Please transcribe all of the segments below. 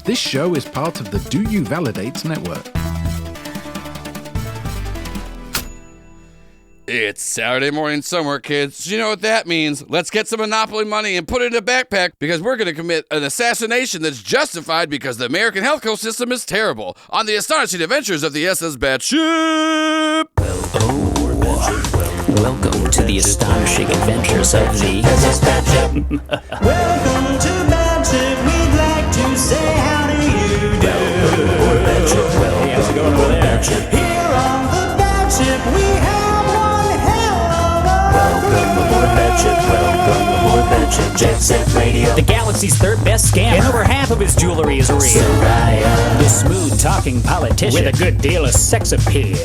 This show is part of the Do You Validate network. It's Saturday morning somewhere, kids. Do you know what that means? Let's get some Monopoly money and put it in a backpack because we're going to commit an assassination that's justified because the American healthcare system is terrible. On the astonishing adventures of the SS Batship! Welcome to the astonishing adventures of the SS Batship. Welcome to Batship. We'd like to say how do you do? Welcome aboard Batship. Hey, how's it going over there? Here on the Batship, we have one hell of a Welcome aboard Batship. Welcome aboard Batship. Jet Set Radio. The galaxy's third best scammer. And over half of his jewelry is real. Sayra. The smooth-talking politician. With a good deal of sex appeal.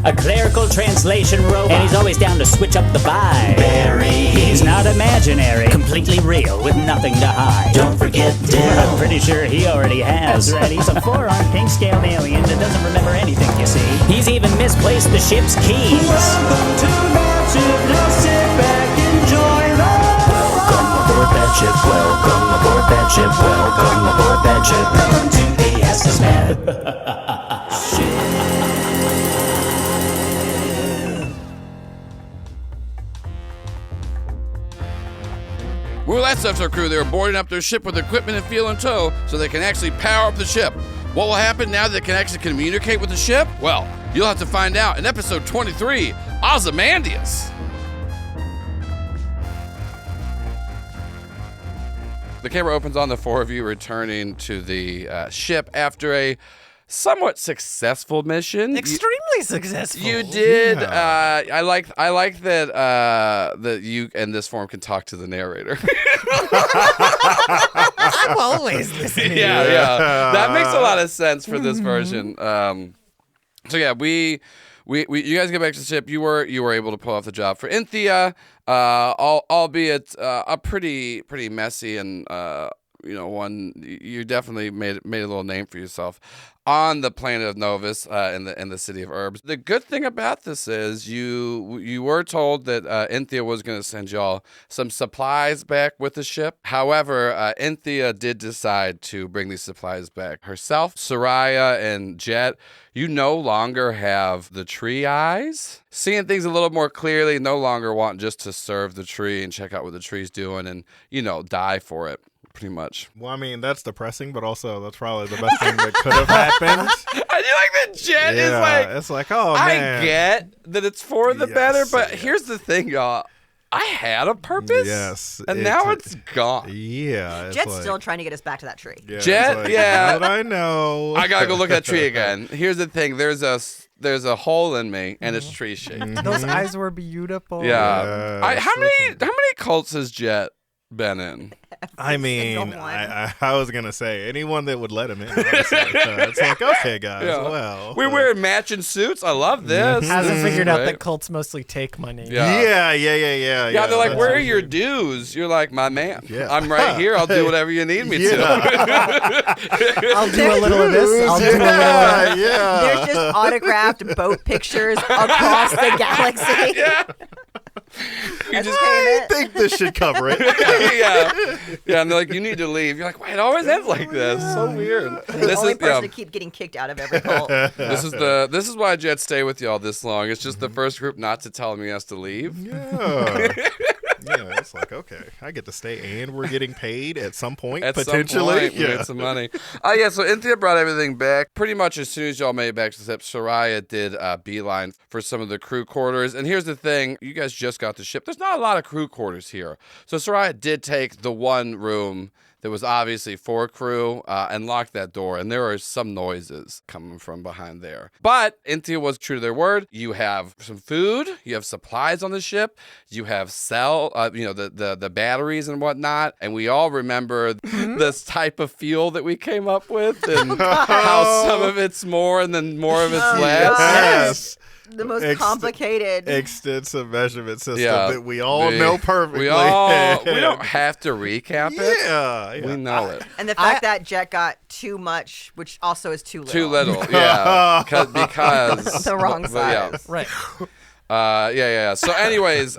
A clerical translation robot. And he's always down to switch up the vibe. Barry. He's not imaginary. Completely real with nothing to hide. Don't forget Dill. I'm pretty sure he already has. That's right. He's a four-armed pink-scaled alien that doesn't remember anything, you see. He's even misplaced the ship's keys. Welcome to Batship. Now sit back, enjoy the Welcome aboard Batship. Welcome aboard Batship. Welcome aboard Batship. Welcome to the SS Well, that's after our crew. They were boarding up their ship with equipment and fuel in tow so they can actually power up the ship. What will happen now that they can actually communicate with the ship? Well, you'll have to find out in episode 23, Ozymandias. The camera opens on the four of you returning to the ship after a somewhat successful mission. Extremely successful. You did. Yeah. I like that that you and this form can talk to the narrator. I'm always listening. Yeah. That makes a lot of sense for this version. So yeah, we you guys get back to the ship. You were able to pull off the job for Inthia, albeit a pretty messy and one you definitely made a little name for yourself on the planet of Novus in the city of Herbs. The good thing about this is you were told that Inthia was going to send y'all some supplies back with the ship. However, Inthia did decide to bring these supplies back herself. Soraya and Jet, you no longer have the tree eyes. Seeing things a little more clearly, no longer want just to serve the tree and check out what the tree's doing and, die for it. Pretty much. Well, I mean, that's depressing, but also that's probably the best thing that could have happened. I do like that Jet is like, it's like, oh, man. I get that it's for the Yes, better, but yes. here's the thing, y'all. I had a purpose, Yes, and now it's gone. Yeah. It's Jet's like, still trying to get us back to that tree. yeah, Jet, it's like, yeah. But I know. I gotta go look at that tree again. Here's the thing: there's a hole in me, and it's tree shaped. Those eyes were beautiful. Yeah. Yes, How many cults has Jet been in? I mean, single one. I was going to say, anyone that would let him in. Honestly. It's like, okay, guys, Yeah. well. We're wearing matching suits. I love this. Hasn't This is figured out great. that cults mostly take money. Yeah. Yeah. Yeah, they're like, that's where are right. your dues? You're like, my man. Yeah. I'm right here. I'll do whatever you need me to. I'll do a little of this. I'll do a little of Yeah. There's just autographed boat pictures across the galaxy. Yeah. As I payment. think this should cover it. Yeah, and they're like, you need to leave. You're like, why? It always ends like this. So weird. The only person to keep getting kicked out of every cult. This is why Jet stay with y'all this long. It's just the first group not to tell him he has to leave. Yeah. Yeah, it's like, okay, I get to stay and we're getting paid at some point, At potentially. some point, we made some money. So Inthia brought everything back. Pretty much as soon as y'all made it back to the ship, Soraya did a beeline for some of the crew quarters. And here's the thing. You guys just got the ship. There's not a lot of crew quarters here. So Soraya did take the one room that was obviously for crew and locked that door. And there are some noises coming from behind there. But Inthia was true to their word. You have some food. You have supplies on the ship. You have the batteries and whatnot. And we all remember this type of fuel that we came up with and how some of it's more and then more of it's less. Yes. The most complicated. Extensive measurement system Yeah. that we all know perfectly. We don't have to recap it. Yeah. We know it. And the fact that Jet got too much, which also is too little. Too little, yeah. Because The wrong but yeah. size. Right. Yeah. So anyways,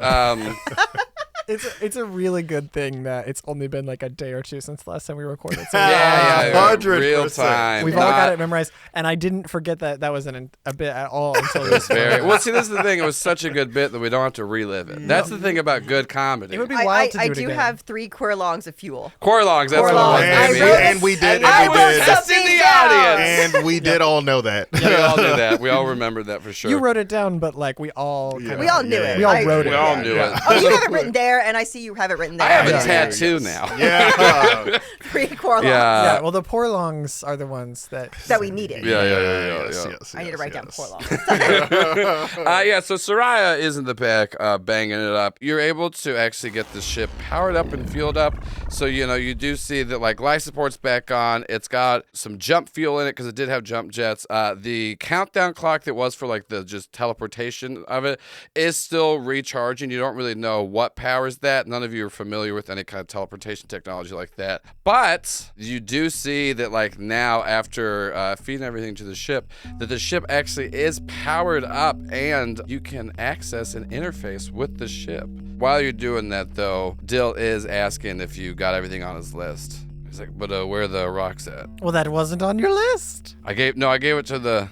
It's a really good thing that it's only been like a day or two since the last time we recorded. So Yeah, 100%. real time. we've all got it memorized, and I didn't forget that wasn't a bit at all until this. Very well. See, this is the thing. It was such a good bit that we don't have to relive it. That's the thing about good comedy. It would be wild to do I it do again. have 3 quirlongs of fuel. Quirlongs. That's what it was, Quirlongs. baby. And we did. I And we wrote did. Just in something the down. audience. And we did all know that. We all knew that. We all remembered that for sure. You wrote it down, but like we all kind of We all knew it. We all I- wrote it. We all knew it. Oh, you have it written there, and I see you have it written there. I have a Yeah. tattoo now. Yeah. 3 quirlongs Yeah, well, the poor longs are the ones that. that we needed. Yeah. Yes, I need to write down yes. quirlongs. Yeah, so Sayra is in the back banging it up. You're able to actually get the ship powered up and fueled up. So, you do see that, like, life support's back on. It's got some jump fuel in it because it did have jump jets. The countdown clock that was for, like, the just teleportation of it is still recharging. You don't really know what powers that. None of you are familiar with any kind of teleportation technology like that. But you do see that, like, now after feeding everything to the ship, that the ship actually is powered up and you can access an interface with the ship. While you're doing that, though, Dill is asking if you got everything on his list. He's like, but where are the rocks at? Well, that wasn't on your list. I gave it to the,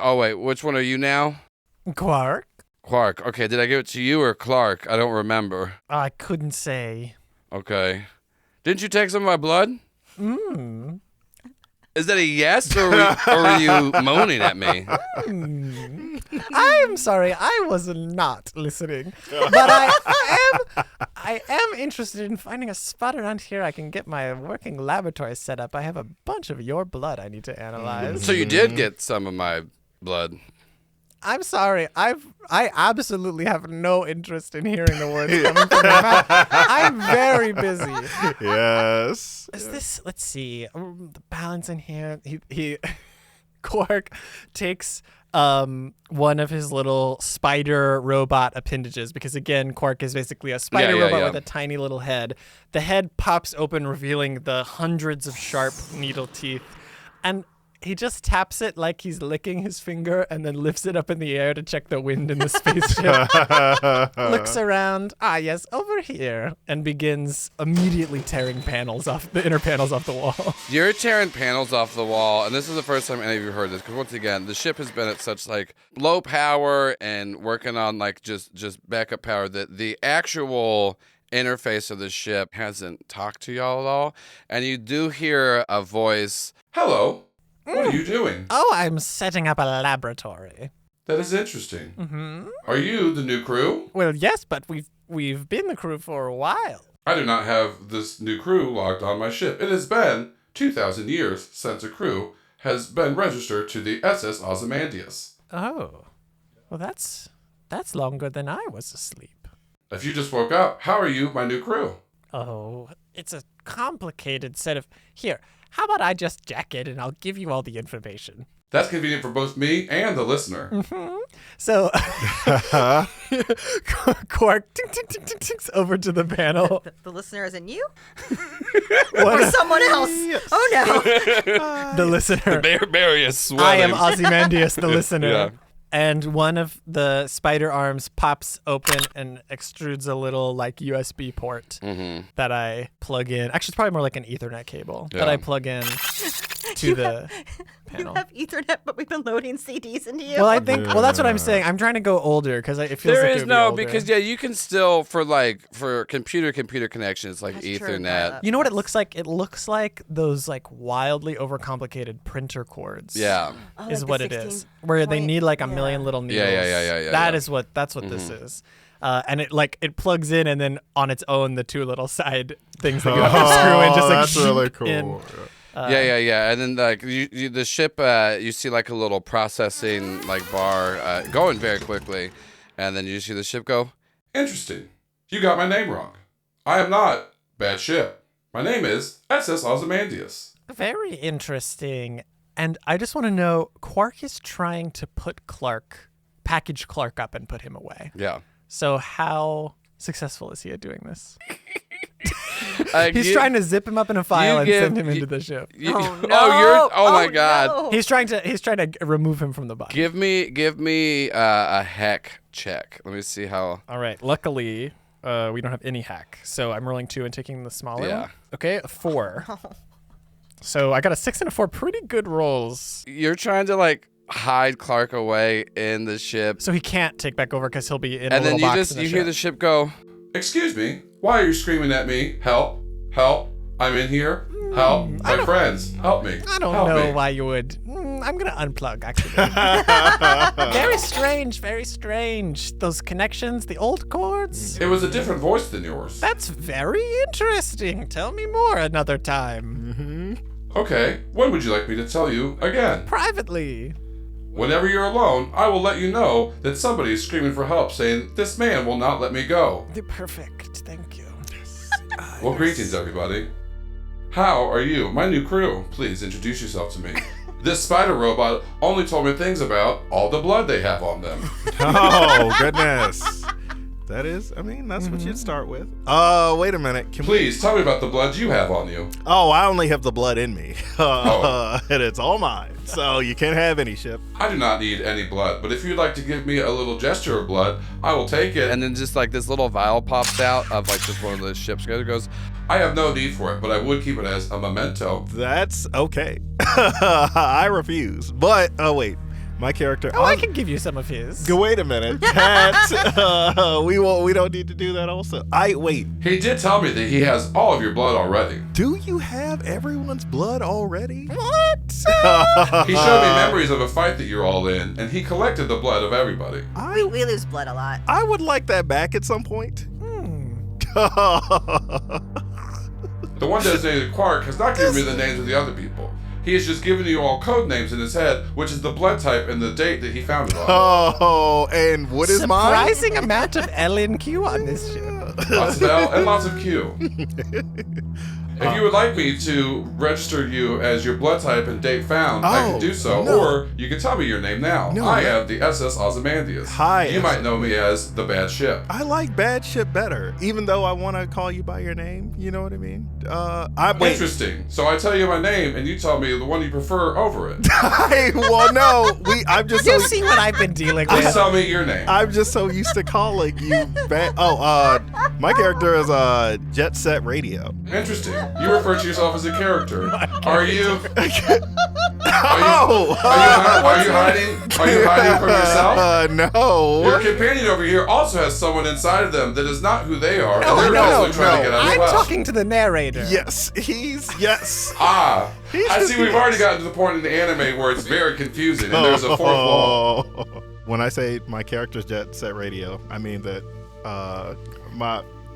oh wait, which one are you now? Quark. Clark. Okay, did I give it to you or Clark? I don't remember. I couldn't say. Okay. Didn't you take some of my blood? Mm. Is that a yes, or were you moaning at me? I'm sorry, I was not listening, but I am interested in finding a spot around here I can get my working laboratory set up. I have a bunch of your blood I need to analyze. So you did get some of my blood. I'm sorry, I absolutely have no interest in hearing the words coming from your mouth. I'm very busy. Yes. Is this? Let's see. The balance in here. He Quark takes one of his little spider robot appendages, because again, Quark is basically a spider robot with a tiny little head. The head pops open, revealing the hundreds of sharp needle teeth, and he just taps it like he's licking his finger and then lifts it up in the air to check the wind in the spaceship. Looks around. Yes, over here. And begins immediately tearing the inner panels off the wall. You're tearing panels off the wall, and this is the first time any of you heard this, because once again, the ship has been at such like low power and working on like just backup power that the actual interface of the ship hasn't talked to y'all at all. And you do hear a voice, "Hello. What are you doing?" Oh, I'm setting up a laboratory. That is interesting. Mm-hmm. Are you the new crew? Well, yes, but we've been the crew for a while. I do not have this new crew logged on my ship. It has been 2,000 years since a crew has been registered to the SS Ozymandias. Oh, well, that's longer than I was asleep. If you just woke up, how are you, my new crew? Oh, it's a complicated set of... Here, how about I just jack it and I'll give you all the information. That's convenient for both me and the listener. Mm-hmm. So, Quark tinks over to the panel. The listener isn't you? What? Or someone else? Oh, no. The listener. Barry is swelling. I am Ozymandias, the listener. Yeah. And one of the spider arms pops open and extrudes a little like USB port that I plug in. Actually, it's probably more like an Ethernet cable that I plug in to the panel. You have Ethernet, but we've been loading CDs into you. Well, I think. Well, that's what I'm saying. I'm trying to go older because it feels There like it is would be no, older. because you can still, for computer connections like That's true, Ethernet. You know what it looks like? It looks like those like wildly overcomplicated printer cords. Yeah. Oh, Is like what the it is. 16 Where they point- need like a yeah. million little needles. Yeah. That's what this is. And it plugs in, and then on its own, the two little side things that you have to screw in just like that's really shoot cool. in. Yeah. And then like you the ship, you see like a little processing like bar going very quickly, and then you see the ship go. Interesting. You got my name wrong. I am not bad ship. My name is SS Ozymandias. Very interesting. And I just want to know, Quark is trying to package Clark up and put him away. Yeah. So how successful is he at doing this? He's trying to zip him up in a file and send him into the ship. Oh, no. Oh my God. No. He's trying to remove him from the body. Give me a hack check. Let me see how. All right. Luckily, we don't have any hack. So I'm rolling 2 and taking the smaller Yeah. one. Okay, 4. So I got a 6 and a 4. Pretty good rolls. You're trying to like hide Clark away in the ship, So he can't take back over because he'll be in a and then little you box just in the you ship. hear the ship go. Excuse me, why are you screaming at me? Help! Help! I'm in here. Help! My friends, help me! I don't Help know me. why you would. I'm going to unplug, actually. Very strange, very strange. Those connections, the old cords. It was a different voice than yours. That's very interesting. Tell me more another time. Okay, when would you like me to tell you again? Privately. Whenever you're alone, I will let you know that somebody is screaming for help, saying, "This man will not let me go." Perfect. Thank you. Well, greetings, everybody. How are you? My new crew. Please introduce yourself to me. This spider robot only told me things about all the blood they have on them. Oh, goodness. That is, I mean, that's what you'd start with. Wait a minute. Please tell me about the blood you have on you. Oh, I only have the blood in me. Oh. And it's all mine. So you can't have any, ship. I do not need any blood, but if you'd like to give me a little gesture of blood, I will take it. And then just like this little vial pops out of like just one of the ships. It goes, I have no need for it, but I would keep it as a memento. That's okay. I refuse. But, wait. My character. Oh, I can give you some of his. Wait a minute. That, we don't need to do that also. Wait. He did tell me that he has all of your blood already. Do you have everyone's blood already? What? He showed me memories of a fight that you're all in, and he collected the blood of everybody. We lose blood a lot. I would like that back at some point. The one designated Quark has not given me the names of the other people. He has just given you all code names in his head, which is the blood type and the date that he found it on. Oh, and what is mine? Surprising amount of L and Q on this ship. Lots of L and lots of Q. If you would like me to register you as your blood type and date found, I can do so. No. Or you can tell me your name now. I am the SS Ozymandias. Hi, You might know me as the bad ship. I like bad ship better, even though I want to call you by your name. You know what I mean? Wait. Interesting. So I tell you my name, and you tell me the one you prefer over it. Well, no. I'm just You so. see what I've been dealing Please with. tell me your name. I'm just so used to calling you bad. My character is Jet Set Radio. Interesting. You refer to yourself as a character. Are you? Are you hiding? Are you hiding from yourself? No. Your companion over here also has someone inside of them that is not who they are, No, and they're no, also trying to get out I'm as well. talking to the narrator. Yes, yes. I just- see. We've already gotten to the point in the anime where it's very confusing, and there's a fourth wall. When I say my character's Jet Set Radio, I mean that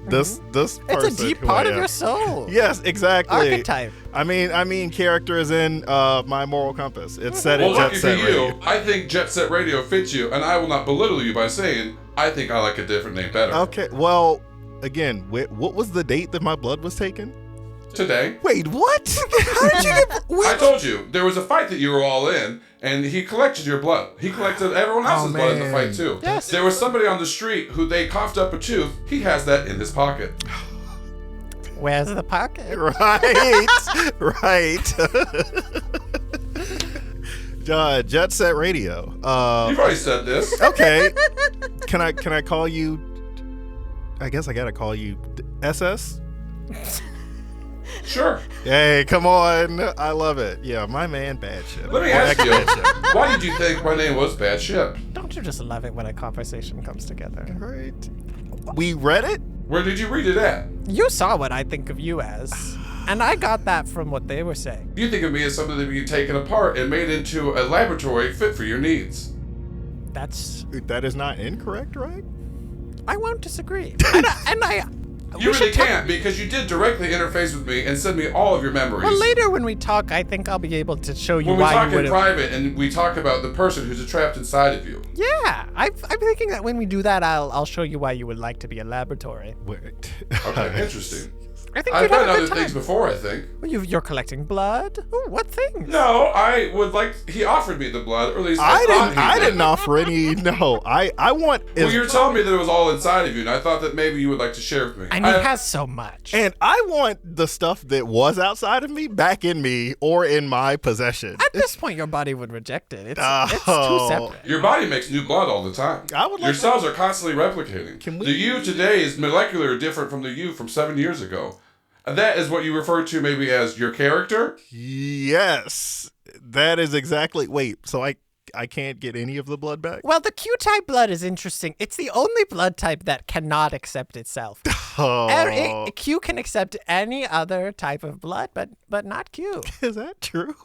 this person. It's a deep who part I of am. your soul. Yes, exactly. Archetype. I mean character is in my moral compass. It's set Well, in Jet lucky for Set you, Radio. I think Jet Set Radio fits you, and I will not belittle you by saying I think I like a different name better. Okay, well, again, what was the date that my blood was taken? Today. Wait, what? How did you get? I told you, there was a fight that you were all in, and he collected your blood. He collected everyone else's blood in the fight, too. Yes. There was somebody on the street who they coughed up a tooth. He has that in his pocket. Where's the pocket? Right. Jet Set Radio. You've already said this. Okay. Can I call you? I guess I gotta call you SS. Sure. Hey, come on. I love it. Yeah, my man, Bad Ship. Let me ask you, why did you think my name was Bad Ship? Don't you just love it when a conversation comes together? Right. We read it? Where did you read it at? You saw what I think of you as, and I got that from what they were saying. You think of me as something that can be taken apart and made into a laboratory fit for your needs. That is not incorrect, right? I won't disagree. You really can't, because you did directly interface with me and send me all of your memories. Well, later when we talk, I think I'll be able to show you When we why talk you in would have. private and we talk about the person who's trapped inside of you. Yeah, I'm thinking that when we do that, I'll show you why you would like to be a laboratory. Wait. Okay, interesting. I think I've you'd have done a other good time. things before, I think. Well, you're collecting blood. Ooh, what things? No, I would like. He offered me the blood, or at least I didn't offer any. No, I want. Well, you were telling me that it was all inside of you, and I thought that maybe you would like to share with me. And he has so much. And I want the stuff that was outside of me back in me or in my possession. At this point, your body would reject it. It's too separate. Your body makes new blood all the time. I would like Your cells are constantly replicating. Can we- The you today is molecular different from the you from 7 years ago. And that is what you refer to maybe as your character? Yes, that is exactly. Wait, so I can't get any of the blood back? Well, the Q-type blood is interesting. It's the only blood type that cannot accept itself. Oh, Q can accept any other type of blood, but not Q. is that true?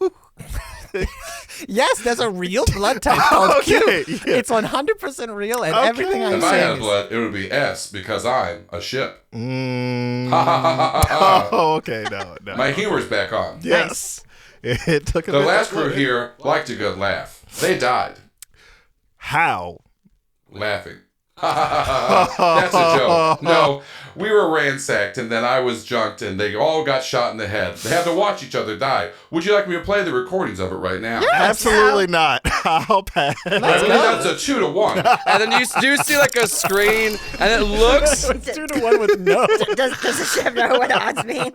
Yes, there's a real blood type called Q. Okay, yeah. It's 100% real, and Okay. everything I'm If I had saying is... blood, it would be S because I'm a ship. Oh, okay, no. My humor's back on. Yes, it took a The bit. last crew here liked a good laugh. They died How? laughing. That's a joke. No, we were ransacked and then I was junked and they all got shot in the head. They had to watch each other die. Would you like me to play the recordings of it right now? Absolutely not. I'll pass. I believe that's a 2-1. And then you do see like a screen, and it looks. It's 2-1 with no. Does the chef know what odds mean?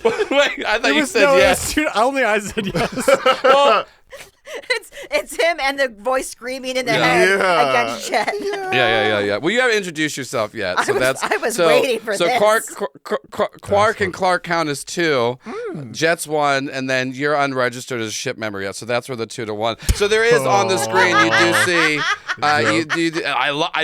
Wait, I thought you said no, yes. Only I said yes. Well, It's him and the voice screaming in the head against Chet. yeah. Well, you haven't introduced yourself yet, so I was waiting for so this. Quark and Clark count as 2, Jet's 1, and then you're unregistered as ship member yet. So that's where the 2-1. So there is on the screen. You do see. I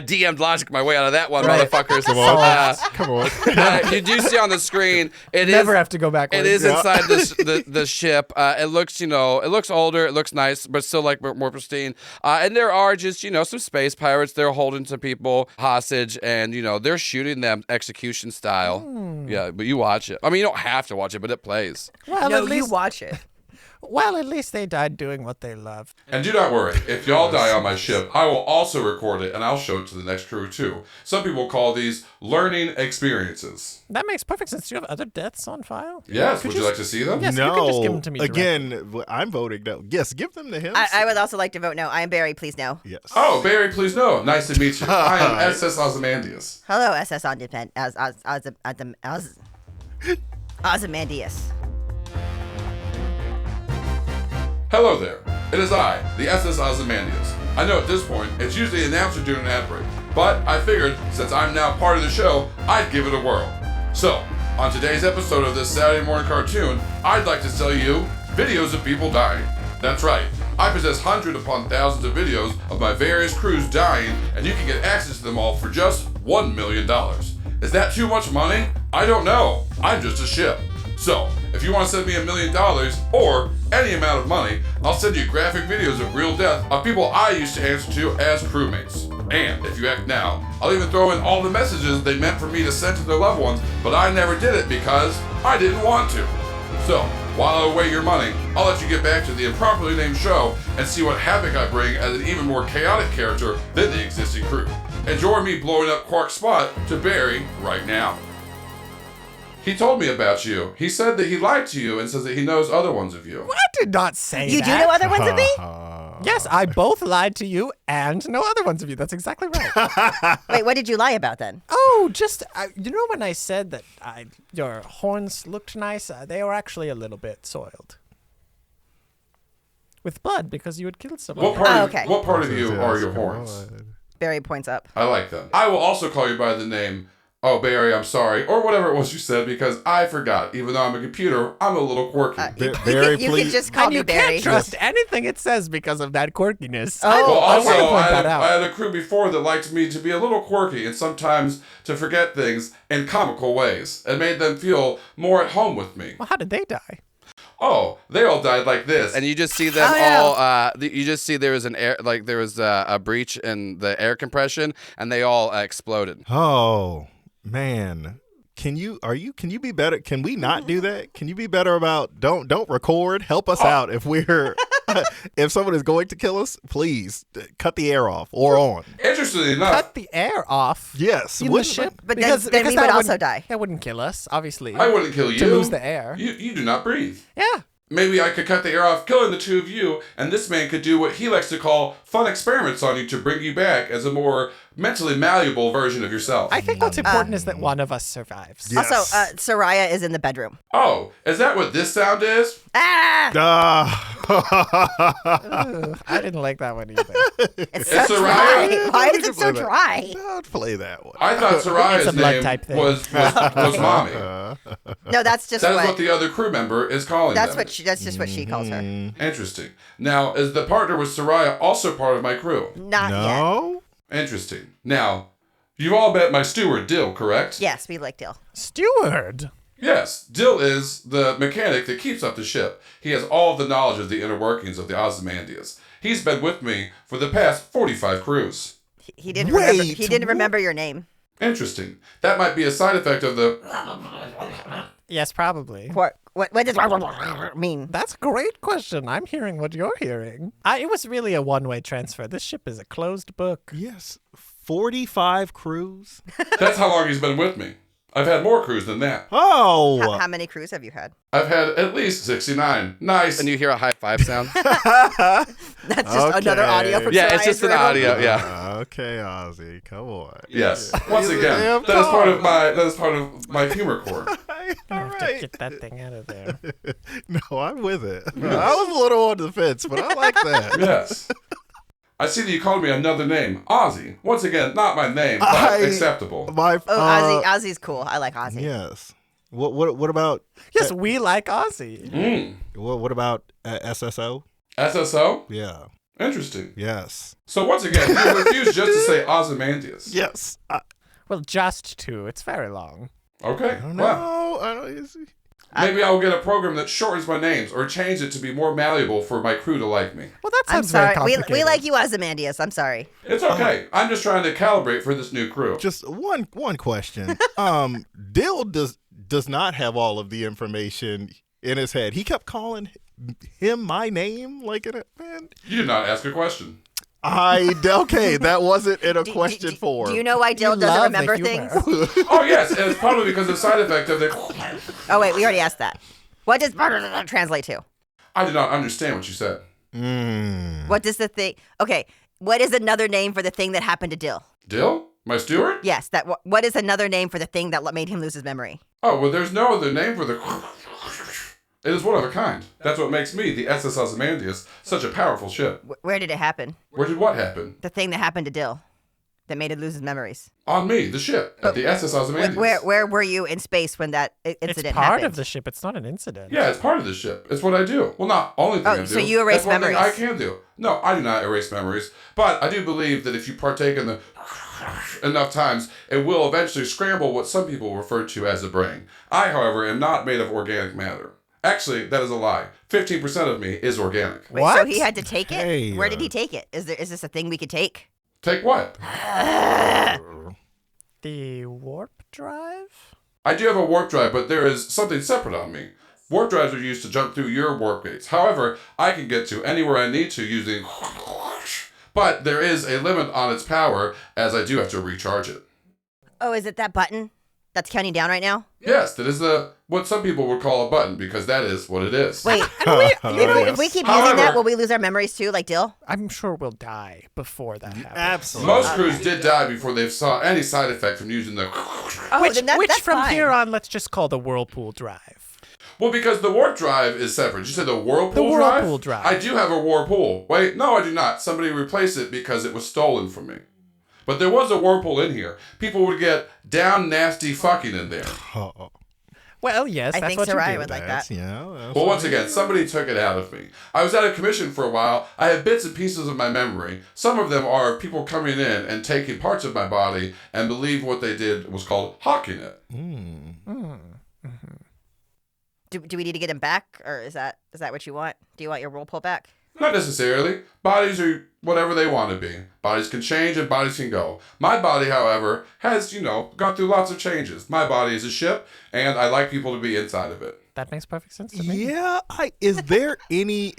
DM'd logic my way out of that one, motherfuckers. Come on. You do see on the screen. It is Never have to go backwards. It is inside the ship. It looks, it looks older. It looks nice, but still like more pristine. And there are just, some space pirates. They're holding some people hostage, and they're shooting them execution style. Yeah, but you watch it. I mean, you don't have to watch it, but it plays. Well, No, at least, you watch it. Well, at least they died doing what they loved. And do not worry, if y'all die on my ship, I will also record it and I'll show it to the next crew too. Some people call these learning experiences. That makes perfect sense. Do you have other deaths on file? Yes, would you like to see them? Yes, you can just give them to me directly. Again, I'm voting no. Yes, give them to him. I would also like to vote no. I am Barry, please no. Yes. Oh, Barry, please no. Nice to meet you. I am SS Ozymandias. Hello, SS Ozymandias. Hello there. It is I, the SS Ozymandias. I know at this point, it's usually the announcer doing an ad break, but I figured, since I'm now part of the show, I'd give it a whirl. So, on today's episode of this Saturday morning cartoon, I'd like to tell you videos of people dying. That's right. I possess hundreds upon thousands of videos of my various crews dying, and you can get access to them all for just $1 million. Is that too much money? I don't know. I'm just a ship. So, if you want to send me $1 million or any amount of money, I'll send you graphic videos of real death of people I used to answer to as crewmates. And if you act now, I'll even throw in all the messages they meant for me to send to their loved ones, but I never did it because I didn't want to. So, while I await your money, I'll let you get back to the improperly named show and see what havoc I bring as an even more chaotic character than the existing crew. Enjoy me blowing up Quark's spot to Barry right now. He told me about you. He said that he lied to you and says that he knows other ones of you. I did not say You that. do know other ones of me? Yes, I both lied to you and no other ones of you. That's exactly right. Wait, what did you lie about then? Oh, just, when I said that your horns looked nice, they were actually a little bit soiled. With blood, because you had killed someone. What part, Oh, of, okay. what part of you are your horns? Barry points up. I like them. I will also call you by the name, oh, Barry, I'm sorry, or whatever it was you said, because I forgot. Even though I'm a computer, I'm a little quirky. Barry, You please. can just call And me you Barry. can't trust anything it says because of that quirkiness. Oh. Well, I also, want to point I that out. had a crew before that liked me to be a little quirky and sometimes to forget things in comical ways. It made them feel more at home with me. Well, how did they die? Oh, they all died like this. And you just see them Oh, yeah. all. You just see there was a breach in the air compression, and they all exploded. Oh man, can you be better? Can we not do that? Can you be better about don't record? Help us out if we're if someone is going to kill us, please cut the air off or on. Interestingly enough, Cut the air off. Yes. In the wouldn't- ship? But then we that would wouldn't- also die. That wouldn't kill us, obviously. I wouldn't kill you. To lose the air. You do not breathe. Yeah. Maybe I could cut the air off, killing the two of you, and this man could do what he likes to call fun experiments on you to bring you back as a more mentally malleable version of yourself. I think what's important is that one of us survives. Yes. Also, Soraya is in the bedroom. Oh, is that what this sound is? Ah! I didn't like that one either. It's so Soraya? dry. Why is it so Play that. dry? Don't play that one. I thought It's a Soraya's blood name type thing. was Mommy. No, that's just That is what. what the other crew member is calling That's them. that's just what she calls her. Interesting. Now, is the partner with Soraya also part of my crew? Not yet. No. Interesting. Now, you've all met my steward, Dill, correct? Yes, we like Dill. Steward. Yes. Dill is the mechanic that keeps up the ship. He has all of the knowledge of the inner workings of the Ozymandias. He's been with me for the past 45 crews. He didn't Wait, remember. He didn't what? remember your name. Interesting. That might be a side effect of the... Yes, probably. What does mean? That's a great question. I'm hearing what you're hearing. It was really a one-way transfer. This ship is a closed book. Yes. 45 crews. That's how long he's been with me. I've had more crews than that. Oh. How many crews have you had? I've had at least 69. Nice. And you hear a high five sound? That's just another audio from Yeah, it's Soraya's just an room. audio. Yeah. Okay, Ozzy. Come on. Yes. Once again, Damn that is part of car. my humor core. All Have to right. get that thing out of there. No, I'm with it. I was a little on the fence, but I like that. Yes. I see that you called me another name, Ozzy. Once again, not my name, but acceptable. My, Oh, Ozzy's cool. I like Ozzy. Yes. What about Yes, we like Ozzy. what about SSO? SSO? Yeah. Interesting. Yes. So once again, you refuse just to say Ozymandias. Yes. Well, just two. It's very long. Okay. I don't Well, know. I don't. maybe I'll get a program that shortens my names or change it to be more malleable for my crew to like me. Well, that I'm sounds very sorry. complicated. We like you, Ozymandias. I'm sorry. It's okay. I'm just trying to calibrate for this new crew. Just one question. Dill does not have all of the information in his head. He kept calling him my name like in a man. You did not ask a question. Okay, that wasn't in a question form. Do you know why Dill You doesn't love the remember humor. things? Oh, yes, and it's probably because of the side effect of the... Oh wait, we already asked that. What does translate to? I did not understand what you said. What does the thing? Okay, what is another name for the thing that happened to Dill? Dill? My steward? Yes, that. What is another name for the thing that made him lose his memory? Oh, well, there's no other name for the... It is one of a kind. That's what makes me, the SS Ozymandias, such a powerful ship. Where did it happen? Where did what happen? The thing that happened to Dill, that made him lose his memories. On me, the ship, at the SS Ozymandias. Where were you in space when that incident It's part happened? of the ship. It's not an incident. Yeah, it's part of the ship. It's what I do. Well, not only thing I do. so you erase That's one thing memories. I can do. No, I do not erase memories. But I do believe that if you partake in the enough times, it will eventually scramble what some people refer to as the brain. I, however, am not made of organic matter. Actually, that is a lie. 15% of me is organic. Wait, What? so he had to take it? Hey, Where did he take it? Is this a thing we could take? Take what? The warp drive? I do have a warp drive, but there is something separate on me. Warp drives are used to jump through your warp gates. However, I can get to anywhere I need to using... But there is a limit on its power, as I do have to recharge it. Oh, is it that button that's counting down right now? Yes, that is what some people would call a button, because that is what it is. Wait, if we keep using However- that, will we lose our memories too, like Dill? I'm sure we'll die before that happens. Absolutely. Most crews did die before they saw any side effect from using the... Oh, Which, then that's from fine. here on, let's just call the whirlpool drive. Well, because the warp drive is separate. You said the whirlpool The drive? whirlpool drive. I do have a whirlpool. Wait, no, I do not. Somebody replaced it because it was stolen from me. But there was a whirlpool in here. People would get down nasty fucking in there. Well, yes, I that's think what you Soraya do. would like That's, that. yeah. Well, once again, somebody took it out of me. I was out of commission for a while. I have bits and pieces of my memory. Some of them are people coming in and taking parts of my body and believe what they did was called hawking it. Do we need to get him back, or is that what you want? Do you want your whirlpool back? Not necessarily. Bodies are whatever they want to be. Bodies can change and bodies can go. My body, however, has, gone through lots of changes. My body is a ship, and I like people to be inside of it. That makes perfect sense to me. Yeah. Is there any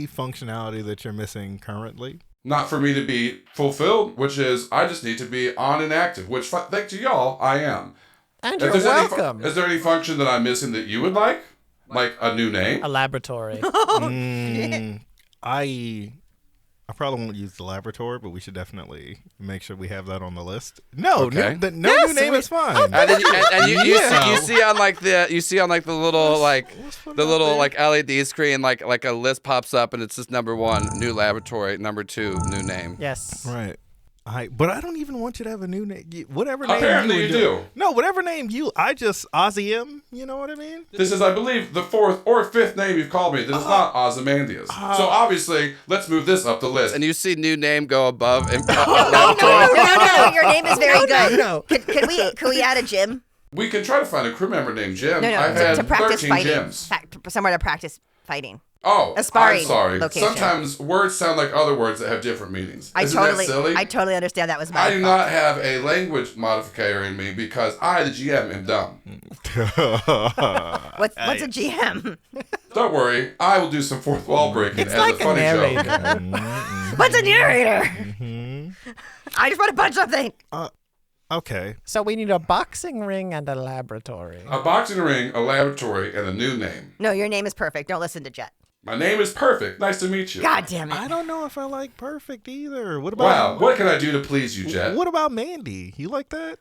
functionality that you're missing currently? Not for me to be fulfilled, which is I just need to be on and active, which thanks to y'all, I am. And If you're there's welcome. Is there any function that I'm missing that you would like? Like a new name? A laboratory. I probably won't use the laboratory, but we should definitely make sure we have that on the list. No, Okay. no new name is fine. And you see on like the little like LED screen like a list pops up and it's just number 1 new laboratory, number 2 new name. Yes. Right. But I don't even want you to have a new name. Whatever name Apparently you do. No, whatever name Ozzy M. You know what I mean? This is, I believe, the 4th or 5th name you've called me that is not Ozymandias. So obviously, let's move this up the list. And you see new name go above and No, your name is very good. No. Can we add a gym? We can try to find a crew member named Jim. No, I've had to practice 13 fighting. gyms. Somewhere to practice fighting. Oh, A sparring I'm sorry. location. Sometimes words sound like other words that have different meanings. Isn't that silly? I totally understand. That was my I do fault. not have a language modifier in me because I, the GM, am dumb. What's a GM? Don't worry, I will do some fourth wall breaking as like a funny a joke. What's a narrator? I just want to punch something. Okay. So we need a boxing ring and a laboratory. A boxing ring, a laboratory, and a new name. No, your name is perfect. Don't listen to Jet. My name is Perfect. Nice to meet you. God damn it. I don't know if I like perfect either. What about Wow, what can I do to please you, Jet? What about Mandy? You like that?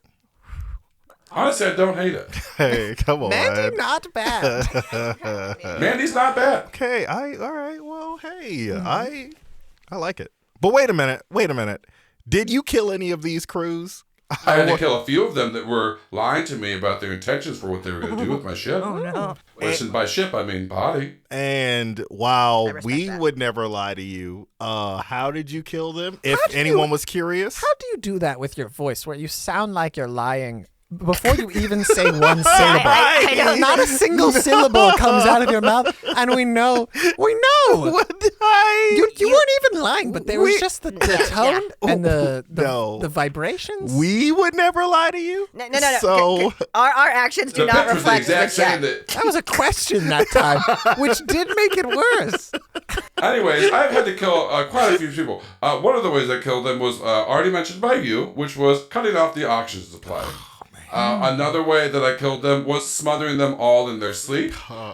Honestly, I don't hate it. Hey, come on. Mandy, not bad. Mandy's not bad. Okay, all right. Well, hey, I like it. But wait a minute. Did you kill any of these crews? I had to kill a few of them that were lying to me about their intentions for what they were going to do with my ship. Oh, no. Listen, by ship, I mean body. And while I respect we that. would never lie to you, how did you kill them? If anyone was curious. How do you do that with your voice where you sound like you're lying before you even say one syllable? I don't Not a single syllable comes out of your mouth, and we know. What did I? You weren't even lying, but there was just the tone and the No. vibrations. We would never lie to you. No. So Our actions do The not picture was the reflect exact the same. Jet. That was a question that time, which did make it worse. Anyways, I've had to kill quite a few people. One of the ways I killed them was already mentioned by you, which was cutting off the oxygen supply. Another way that I killed them was smothering them all in their sleep.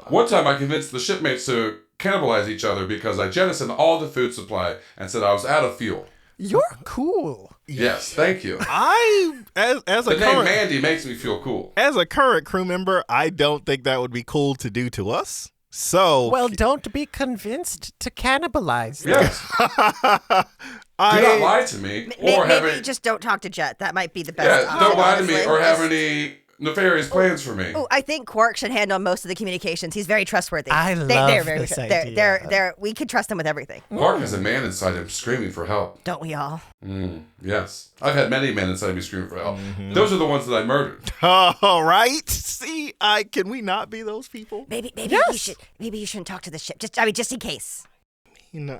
One time I convinced the shipmates to cannibalize each other because I jettisoned all the food supply and said I was out of fuel. You're cool. Yes, thank you. as The a name current Mandy makes me feel cool. as a current crew member, I don't think that would be cool to do to us. So Well, don't be convinced to cannibalize. Yes. Do not lie to me or have Maybe any. just don't talk to Jet. That might be the best Yeah, option, don't lie to me honestly. or have any nefarious plans for me. Oh, I think Quark should handle most of the communications. He's very trustworthy. I They're love very this good. idea. We can trust them with everything. Quark has a man inside him screaming for help. Don't we all? Yes. I've had many men inside me screaming for help. Those are the ones that I murdered. all right. See, can we not be those people? Maybe Yes. you shouldn't talk to the ship. Just in case. You know,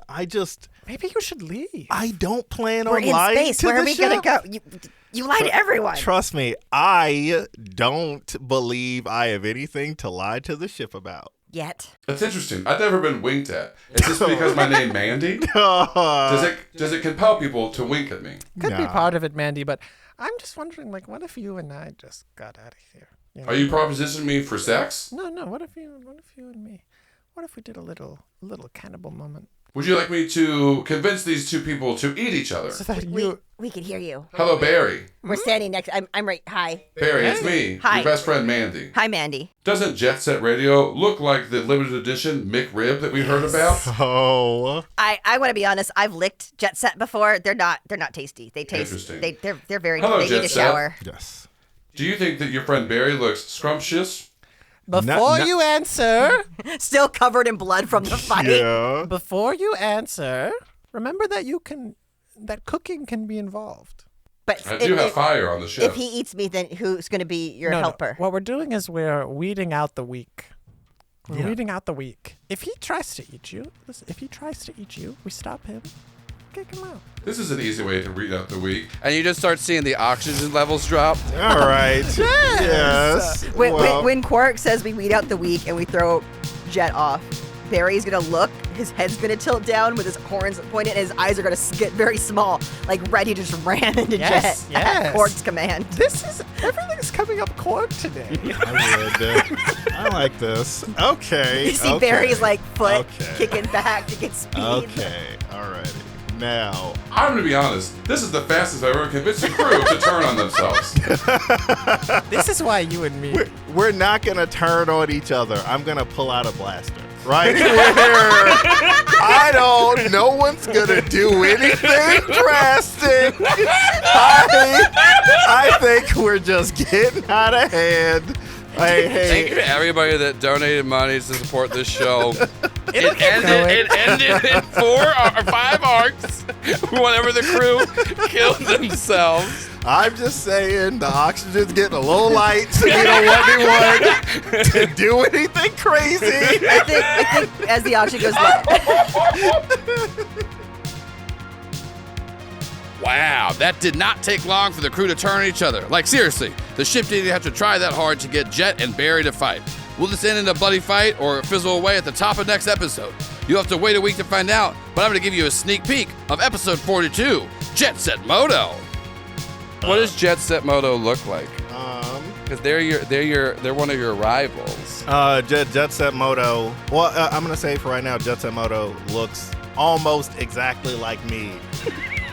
Maybe you should leave. I don't plan We're on in lying space. to Where the are we ship. gonna go? You lie to everyone. Trust me, I don't believe I have anything to lie to the ship about. Yet. That's interesting. I've never been winked at. Is this because my name Mandy? Does it compel people to wink at me? Could be Nah. part of it, Mandy, but I'm just wondering, like, what if you and I just got out of here? You know? Are you propositioning me for sex? No. What if you and me? What if we did a little cannibal moment? Would you like me to convince these two people to eat each other? So that We you. can hear you. Hello, Barry. We're standing next. I'm right. Hi. Barry, it's me, Hi. your best friend Mandy. Hi, Mandy. Doesn't Jet Set Radio look like the limited edition McRib that we heard about? Oh, I want to be honest. I've licked Jet Set before. They're not tasty. They taste. Interesting. They're very. Hello, they need Jet a Set. shower. yes. Do you think that your friend Barry looks scrumptious? Before you answer, Still covered in blood from the fight. Yeah. before you answer, remember that cooking can be involved. But I do have fire on the ship. if he eats me, then who's going to be your No. helper? What we're doing is we're weeding out the weak. We're weeding out the weak. If he tries to eat you, we stop him. kick him out. This is an easy way to read out the week. And you just start seeing the oxygen levels drop. All right. Yes. When Quark says we weed out the weak and we throw Jet off, Barry's gonna look, his head's gonna tilt down with his horns pointed, and his eyes are gonna get very small, like ready to just ram into Jet at Quark's command. Everything's coming up Quark today. I like this. Okay. You see Barry's like foot kicking back to get speed. Okay. All right. Now, I'm going to be honest. This is the fastest I've ever convinced a crew to turn on themselves. This is why you and me. we're not going to turn on each other. I'm going to pull out a blaster. Right here. No one's going to do anything drastic. I think we're just getting out of hand. Hey. Thank you to everybody that donated money to support this show. It ended in 4 or 5 arcs whenever the crew killed themselves. I'm just saying the oxygen's getting a little light, so you don't want anyone to do anything crazy. I think as the oxygen goes low. Wow, that did not take long for the crew to turn on each other. Like, seriously, the ship didn't have to try that hard to get Jet and Barry to fight. Will this end in a bloody fight or fizzle away at the top of next episode? You'll have to wait a week to find out, but I'm going to give you a sneak peek of episode 42, Jet Set Moto. What does Jet Set Moto look like? Because they're one of your rivals. Jet Set Moto. Well, I'm going to say for right now, Jet Set Moto looks almost exactly like me.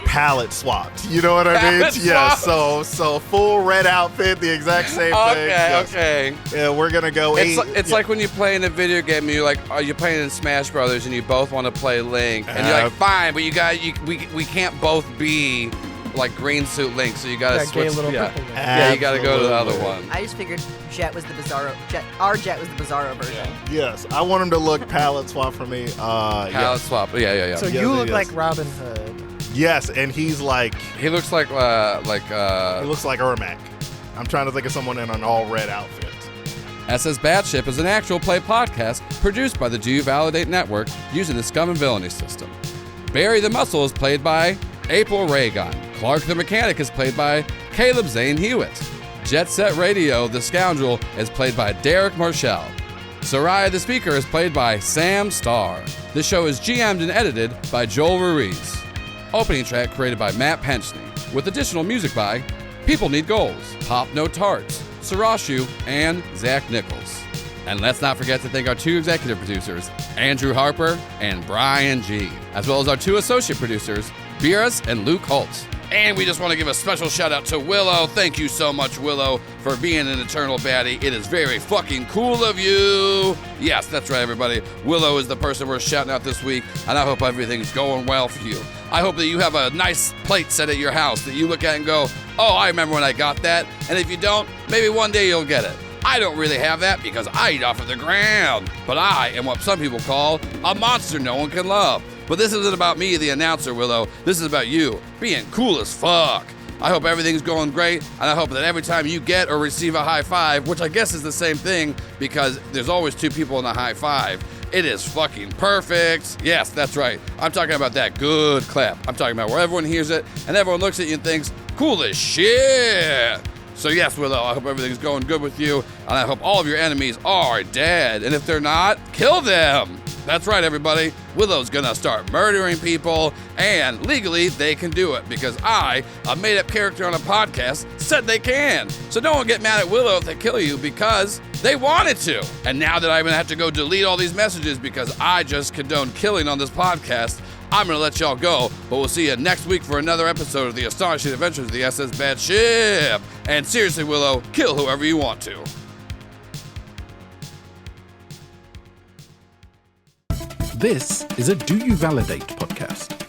Palette swapped. You know what I mean? Yes. So full red outfit, the exact same thing. Okay. Yeah, we're gonna go. It's like when you play in a video game, and you're like, you're playing in Smash Brothers, and you both want to play Link, and you're like, fine, but we can't both be like green suit Link, so you gotta switch. Purple Link. Yeah, you gotta go to the other one. I just figured Jet was the Bizarro. Our Jet was the Bizarro version. Yes, I want him to look palette swap for me. Palette swap. Yeah. So you look like Robin Hood. Yes, and he's like... He looks like... He looks like Ermac. I'm trying to think of someone in an all-red outfit. SS Batship is an actual play podcast produced by the Do You Validate Network using the Scum and Villainy system. Barry the Muscle is played by April Raygun. Clark the Mechanic is played by Caleb Zane Huett. Jet Set Radio, the Scoundrel, is played by Derick Marchel. Sayra the Speaker is played by Samm Starr. The show is GM'd and edited by Joel Ruiz. Opening track created by Matt Penchney, with additional music by People Need Goals, Pop No Tarts, Sarashu, and Zach Nichols. And let's not forget to thank our 2 executive producers, Andrew Harper and Brian G., as well as our 2 associate producers, Beerus and Luke Holtz. And we just want to give a special shout out to Willow. Thank you so much, Willow, for being an eternal baddie. It is very fucking cool of you. Yes, that's right, everybody. Willow is the person we're shouting out this week, and I hope everything's going well for you. I hope that you have a nice plate set at your house that you look at and go, oh, I remember when I got that. And if you don't, maybe one day you'll get it. I don't really have that because I eat off of the ground. But I am what some people call a monster no one can love. But this isn't about me, the announcer, Willow. This is about you being cool as fuck. I hope everything's going great, and I hope that every time you get or receive a high five, which I guess is the same thing because there's always 2 people in a high five, it is fucking perfect. Yes, that's right. I'm talking about that good clap. I'm talking about where everyone hears it, and everyone looks at you and thinks, cool as shit. So yes, Willow, I hope everything's going good with you, and I hope all of your enemies are dead. And if they're not, kill them. That's right, everybody. Willow's gonna start murdering people, and legally they can do it because I, a made-up character on a podcast, said they can. So don't get mad at Willow if they kill you because they wanted to. And now that I'm gonna have to go delete all these messages because I just condoned killing on this podcast, I'm gonna let y'all go, but we'll see you next week for another episode of the Astonishing Adventures of the SS Batship. And seriously, Willow, kill whoever you want to. This is a Do You Validate podcast.